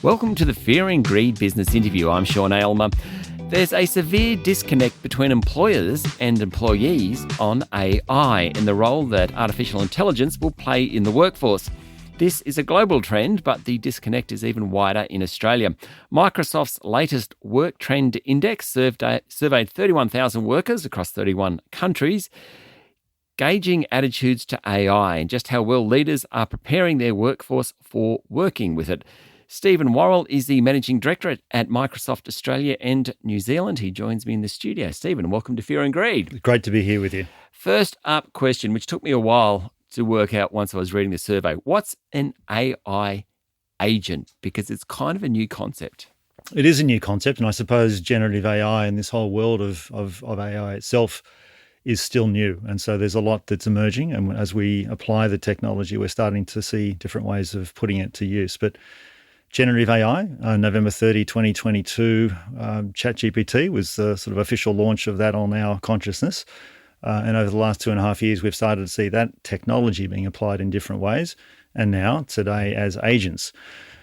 Welcome to the Fear and Greed Business Interview. I'm Sean Aylmer. There's a severe disconnect between employers and employees on AI and the role that artificial intelligence will play in the workforce. This is a global trend, but the disconnect is even wider in Australia. Microsoft's latest Work Trend Index surveyed 31,000 workers across 31 countries, gauging attitudes to AI and just how well leaders are preparing their workforce for working with it. Stephen Worrall is the Managing Director at Microsoft Australia and New Zealand. He joins me in the studio. Stephen, welcome to Fear and Greed. Great to be here with you. First up question, which took me a while to work out once I was reading the survey. What's an AI agent? Because it's kind of a new concept. It is a new concept, and I suppose generative AI and this whole world of AI itself is still new. And so there's a lot that's emerging. And as we apply the technology, we're starting to see different ways of putting it to use. But generative AI, November 30, 2022, ChatGPT was the sort of official launch of that on our consciousness. And over the last 2.5 years, we've started to see that technology being applied in different ways. And now, today, as agents,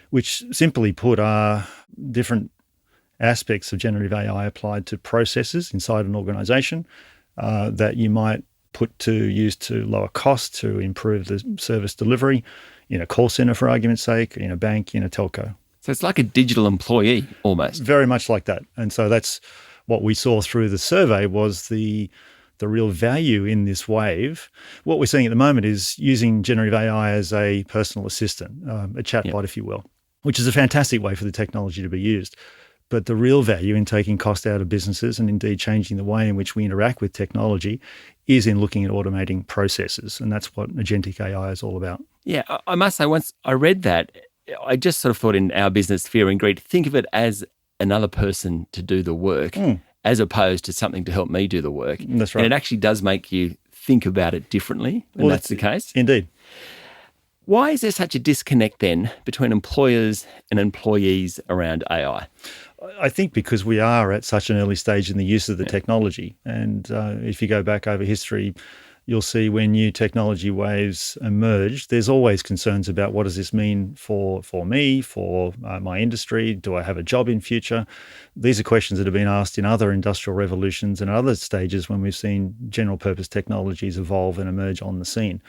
which simply put are different aspects of generative AI applied to processes inside an organization that you might put to use to lower costs, to improve the service delivery in a call center, for argument's sake, in a bank, in a telco. So it's like a digital employee almost. Very much like that. And so that's what we saw through the survey was the real value in this wave. What we're seeing at the moment is using generative AI as a personal assistant, a chatbot, if you will, which is a fantastic way for the technology to be used. But the real value in taking cost out of businesses and indeed changing the way in which we interact with technology is in looking at automating processes. And that's what agentic AI is all about. Yeah, I must say, once I read that, I just sort of thought in our business, Fear and Greed, think of it as another person to do the work as opposed to something to help me do the work. That's right. And it actually does make you think about it differently when that's the case. Indeed. Why is there such a disconnect then between employers and employees around AI? I think because we are at such an early stage in the use of the technology. And if you go back over history, you'll see when new technology waves emerge, there's always concerns about what does this mean for me, for my industry? Do I have a job in future? These are questions that have been asked in other industrial revolutions and other stages when we've seen general purpose technologies evolve and emerge on the scene.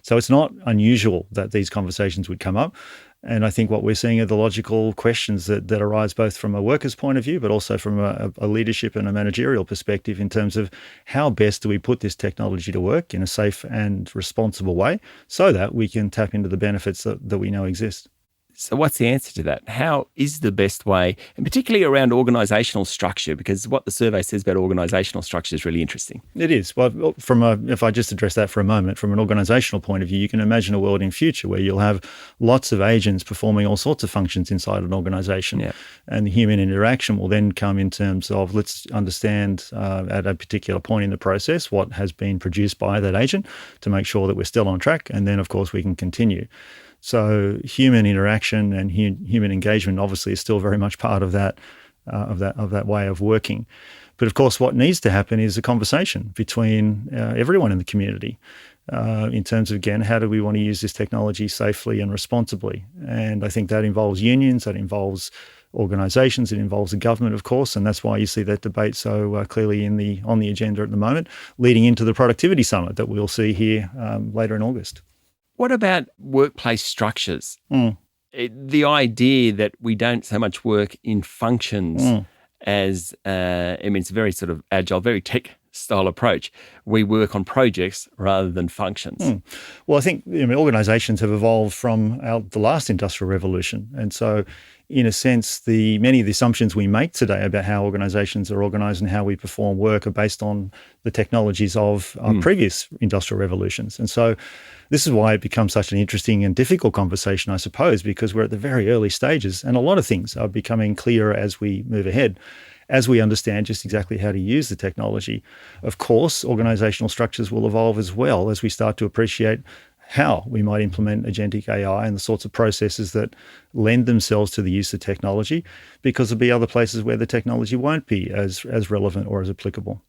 So it's not unusual that these conversations would come up. And I think what we're seeing are the logical questions that arise both from a worker's point of view, but also from a leadership and a managerial perspective in terms of how best do we put this technology to work in a safe and responsible way so that we can tap into the benefits that we know exist. So what's the answer to that? How is the best way, and particularly around organisational structure, because what the survey says about organisational structure is really interesting. It is. Well, if I just address that for a moment, from an organisational point of view, you can imagine a world in future where you'll have lots of agents performing all sorts of functions inside an organisation. Yeah. And the human interaction will then come in terms of let's understand at a particular point in the process what has been produced by that agent to make sure that we're still on track. And then, of course, we can continue. So human interaction and human engagement obviously is still very much part of that way of working. But of course, what needs to happen is a conversation between everyone in the community in terms of, again, how do we want to use this technology safely and responsibly? And I think that involves unions, that involves organisations, it involves the government, of course, and that's why you see that debate so clearly on the agenda at the moment, leading into the productivity summit that we'll see here later in August. What about workplace structures? The idea that we don't so much work in functions as, it's a very sort of agile, very tech style approach. We work on projects rather than functions. Well, I think organisations have evolved from the last industrial revolution. And so in a sense, many of the assumptions we make today about how organisations are organised and how we perform work are based on the technologies of previous industrial revolutions. And so this is why it becomes such an interesting and difficult conversation, I suppose, because we're at the very early stages and a lot of things are becoming clearer as we move ahead, as we understand just exactly how to use the technology. Of course, organisational structures will evolve as well as we start to appreciate how we might implement agentic AI and the sorts of processes that lend themselves to the use of technology, because there'll be other places where the technology won't be as relevant or as applicable.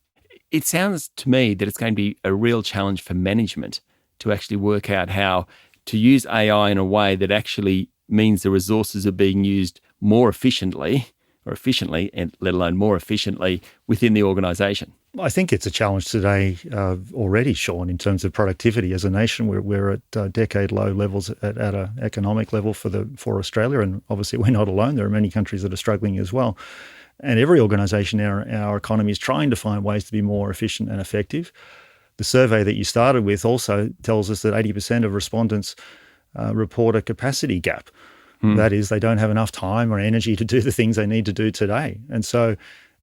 It sounds to me that it's going to be a real challenge for management to actually work out how to use AI in a way that actually means the resources are being used more efficiently, and let alone more efficiently within the organisation? I think it's a challenge today already, Sean, in terms of productivity as a nation. We're at decade low levels at an economic level for Australia, and obviously we're not alone. There are many countries that are struggling as well. And every organisation in our economy is trying to find ways to be more efficient and effective. The survey that you started with also tells us that 80% of respondents report a capacity gap. That is, they don't have enough time or energy to do the things they need to do today. And so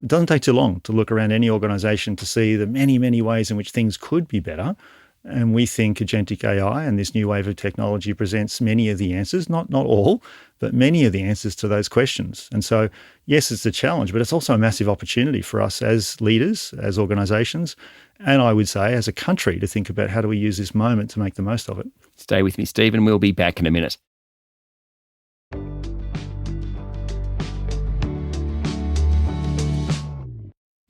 it doesn't take too long to look around any organisation to see the many, many ways in which things could be better. And we think agentic AI and this new wave of technology presents many of the answers, not all, but many of the answers to those questions. And so, yes, it's a challenge, but it's also a massive opportunity for us as leaders, as organisations, and I would say as a country to think about how do we use this moment to make the most of it. Stay with me, Stephen. We'll be back in a minute.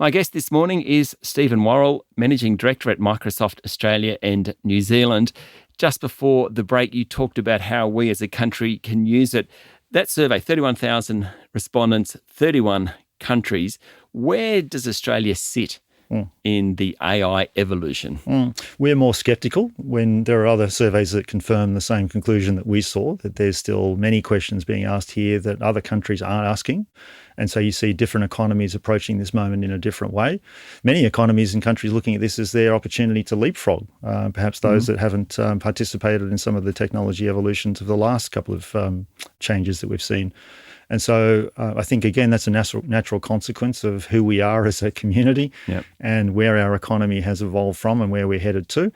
My guest this morning is Stephen Worrall, Managing Director at Microsoft Australia and New Zealand. Just before the break, you talked about how we as a country can use it. That survey, 31,000 respondents, 31 countries. Where does Australia sit in the AI evolution? We're more sceptical when there are other surveys that confirm the same conclusion that we saw, that there's still many questions being asked here that other countries aren't asking. And so you see different economies approaching this moment in a different way. Many economies and countries looking at this as their opportunity to leapfrog, perhaps those that haven't participated in some of the technology evolutions of the last couple of changes that we've seen. And so I think, again, that's a natural consequence of who we are as a community and where our economy has evolved from and where we're headed to.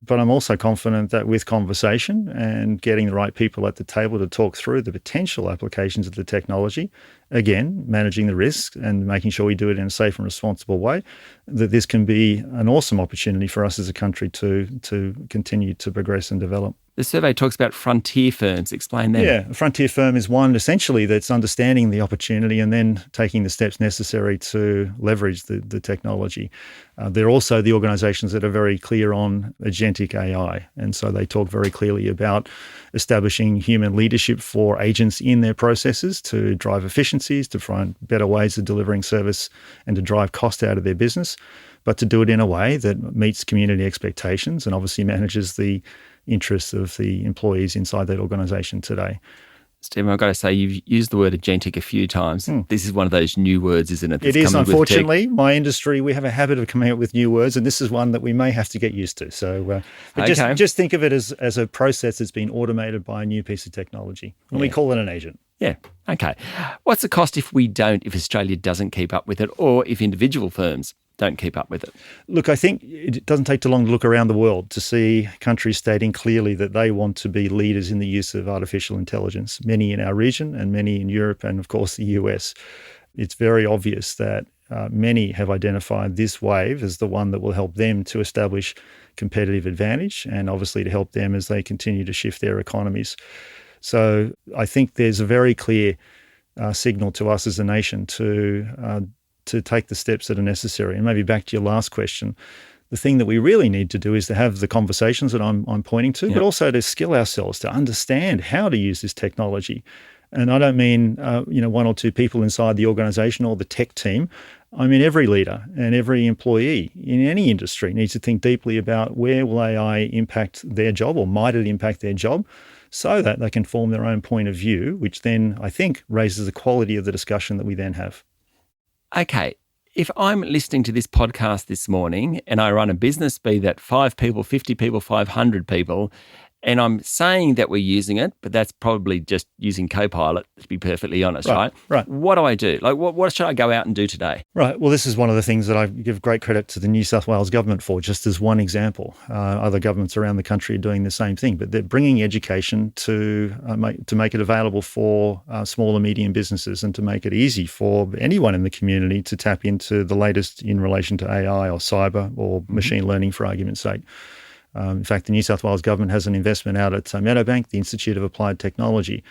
But I'm also confident that with conversation and getting the right people at the table to talk through the potential applications of the technology, again, managing the risks and making sure we do it in a safe and responsible way, that this can be an awesome opportunity for us as a country to continue to progress and develop. The survey talks about frontier firms. Explain that. Yeah, a frontier firm is one essentially that's understanding the opportunity and then taking the steps necessary to leverage the technology. They're also the organisations that are very clear on agentic AI. And so they talk very clearly about establishing human leadership for agents in their processes to drive efficiencies, to find better ways of delivering service and to drive cost out of their business, but to do it in a way that meets community expectations and obviously manages the interests of the employees inside that organisation today. Stephen, I've got to say, you've used the word agentic a few times. This is one of those new words, isn't it? It is, unfortunately. My industry, we have a habit of coming up with new words, and this is one that we may have to get used to. So just think of it as a process that's been automated by a new piece of technology, and we call it an agent. Yeah. Okay. What's the cost if Australia doesn't keep up with it, or if individual firms don't keep up with it? Look, I think it doesn't take too long to look around the world to see countries stating clearly that they want to be leaders in the use of artificial intelligence, many in our region and many in Europe and, of course, the US. It's very obvious that many have identified this wave as the one that will help them to establish competitive advantage and obviously to help them as they continue to shift their economies. So I think there's a very clear signal to us as a nation to take the steps that are necessary. And maybe back to your last question, the thing that we really need to do is to have the conversations that I'm pointing to, but also to skill ourselves to understand how to use this technology. And I don't mean one or two people inside the organisation or the tech team. I mean every leader and every employee in any industry needs to think deeply about where will AI impact their job or might it impact their job, so that they can form their own point of view, which then I think raises the quality of the discussion that we then have. Okay, if I'm listening to this podcast this morning and I run a business, be that 5 people, 50 people, 500 people, and I'm saying that we're using it, but that's probably just using Copilot, to be perfectly honest, right? Right. What do I do? Like, what should I go out and do today? Right. Well, this is one of the things that I give great credit to the New South Wales government for, just as one example. Other governments around the country are doing the same thing, but they're bringing education to make it available for small and medium businesses and to make it easy for anyone in the community to tap into the latest in relation to AI or cyber or machine learning, for argument's sake. In fact, the New South Wales government has an investment out at Meadowbank, the Institute of Applied Technology,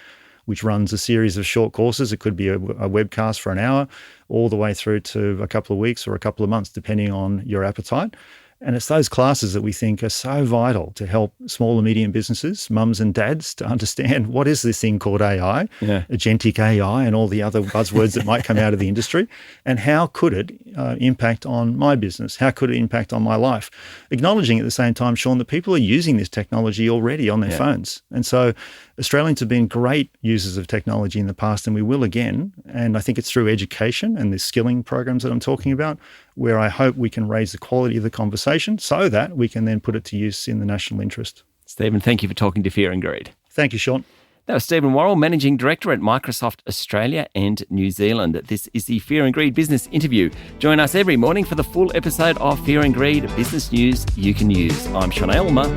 which runs a series of short courses. It could be a webcast for an hour, all the way through to a couple of weeks or a couple of months, depending on your appetite. And it's those classes that we think are so vital to help small and medium businesses, mums and dads, to understand what is this thing called AI, agentic AI, and all the other buzzwords that might come out of the industry, and how could it impact on my business? How could it impact on my life? Acknowledging at the same time, Sean, that people are using this technology already on their phones. And so Australians have been great users of technology in the past, and we will again. And I think it's through education and the skilling programs that I'm talking about, where I hope we can raise the quality of the conversation so that we can then put it to use in the national interest. Stephen, thank you for talking to Fear and Greed. Thank you, Sean. That was Stephen Worrall, Managing Director at Microsoft Australia and New Zealand. This is the Fear and Greed Business Interview. Join us every morning for the full episode of Fear and Greed, business news you can use. I'm Sean Aylmer.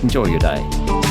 Enjoy your day.